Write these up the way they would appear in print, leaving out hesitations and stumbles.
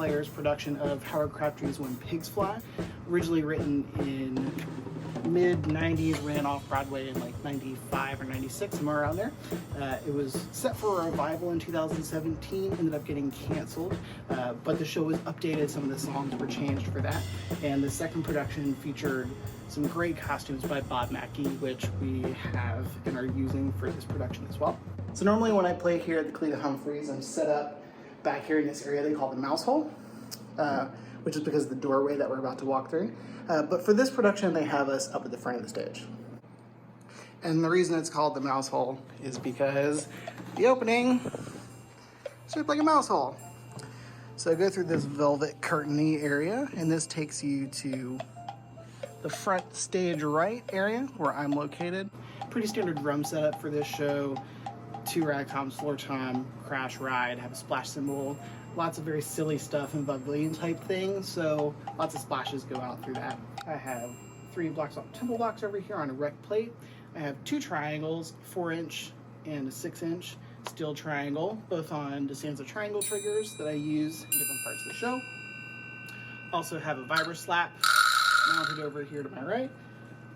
Players production of Howard Crabtree's When Pigs Fly, originally written in mid-90s, ran off Broadway in like 95 or 96, somewhere around there. It was set for a revival in 2017, ended up getting canceled, but the show was updated, some of the songs were changed for that, and the second production featured some great costumes by Bob Mackie, which we have and are using for this production as well. So normally when I play here at the Cleta Humphreys, I'm set up back here in this area they call the mouse hole, which is because of the doorway that we're about to walk through. But for this production, they have us up at the front of the stage. And the reason it's called the mouse hole is because the opening is shaped like a mouse hole. So I go through this velvet curtainy area, and this takes you to the front stage right area where I'm located. Pretty standard drum setup for this show. 2 ragtoms, floor tom, crash ride, have a splash cymbal, lots of very silly stuff and vaudevillian type things, so lots of splashes go out through that. I have 3 blocks off temple blocks over here on a rec plate. I have 2 triangles, 4-inch and a 6-inch steel triangle, both on DeSanza triangle triggers that I use in different parts of the show. Also have a vibra slap mounted over here to my right,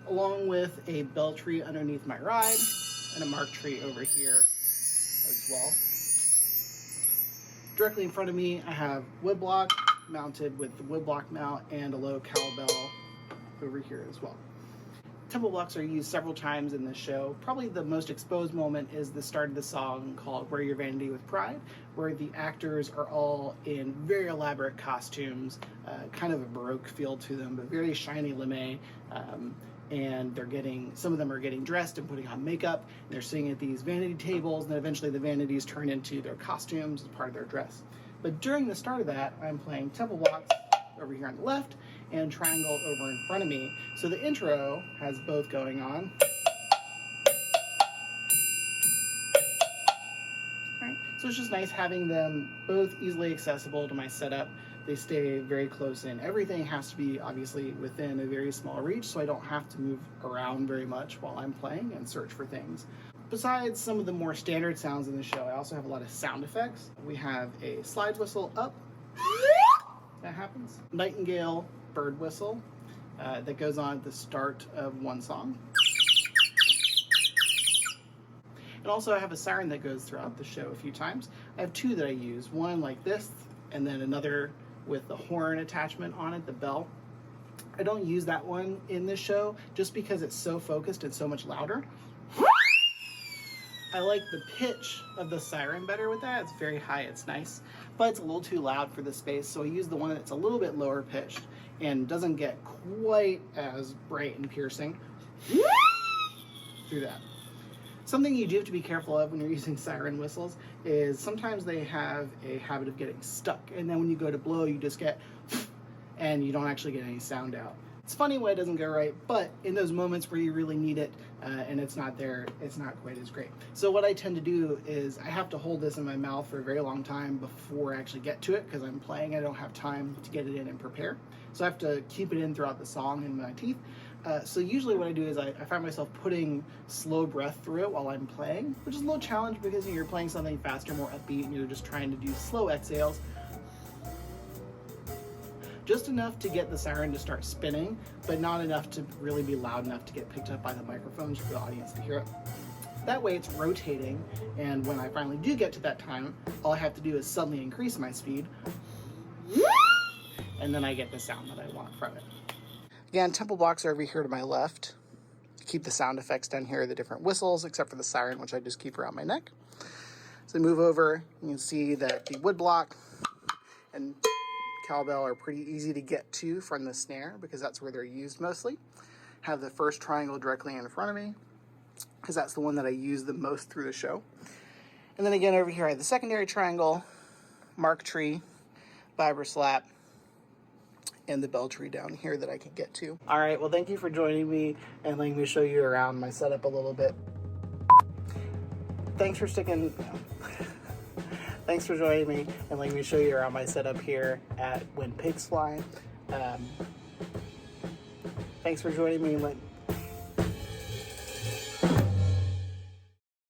along with a bell tree underneath my ride and a mark tree over here as well. Directly in front of me, I have wood block mounted with the wood block mount and a low cowbell over here as well. Temple blocks are used several times in this show. Probably the most exposed moment is the start of the song called Wear Your Vanity with Pride, where the actors are all in very elaborate costumes, kind of a Baroque feel to them, but very shiny lame. And some of them are getting dressed and putting on makeup. And they're sitting at these vanity tables, and then eventually the vanities turn into their costumes as part of their dress. But during the start of that, I'm playing temple blocks over here on the left and triangle over in front of me. So the intro has both going on. All right. So it's just nice having them both easily accessible to my setup. They stay very close in. Everything has to be obviously within a very small reach, so I don't have to move around very much while I'm playing and search for things. Besides some of the more standard sounds in the show, I also have a lot of sound effects. We have a slide whistle up, that happens. Nightingale bird whistle that goes on at the start of one song. And also I have a siren that goes throughout the show a few times. I have 2 that I use, one like this, and then another with the horn attachment on it, the bell. I don't use that one in this show just because it's so focused and so much louder. I like the pitch of the siren better with that. It's very high, it's nice, but it's a little too loud for the space, so I use the one that's a little bit lower pitched and doesn't get quite as bright and piercing through that. Something you do have to be careful of when you're using siren whistles is sometimes they have a habit of getting stuck, and then when you go to blow, you just get and you don't actually get any sound out. It's funny when it doesn't go right, but in those moments where you really need it and it's not there, it's not quite as great. So what I tend to do is I have to hold this in my mouth for a very long time before I actually get to it, because I'm playing, I don't have time to get it in and prepare. So I have to keep it in throughout the song in my teeth. So usually what I do is I find myself putting slow breath through it while I'm playing, which is a little challenge because you're playing something faster, more upbeat, and you're just trying to do slow exhales. Just enough to get the siren to start spinning, but not enough to really be loud enough to get picked up by the microphones for the audience to hear it. That way it's rotating, and when I finally do get to that time, all I have to do is suddenly increase my speed, and then I get the sound that I want from it. Again, temple blocks are over here to my left. Keep the sound effects down here, the different whistles, except for the siren, which I just keep around my neck. So I move over, you can see that the wood block and cowbell are pretty easy to get to from the snare because that's where they're used mostly. Have the first triangle directly in front of me because that's the one that I use the most through the show. And then again over here I have the secondary triangle, mark tree, vibra slap, and the bell tree down here that I can get to. All right, well, thank you for joining me and letting me show you around my setup a little bit. Thanks for joining me and letting me show you around my setup here at When Pigs Fly. Thanks for joining me and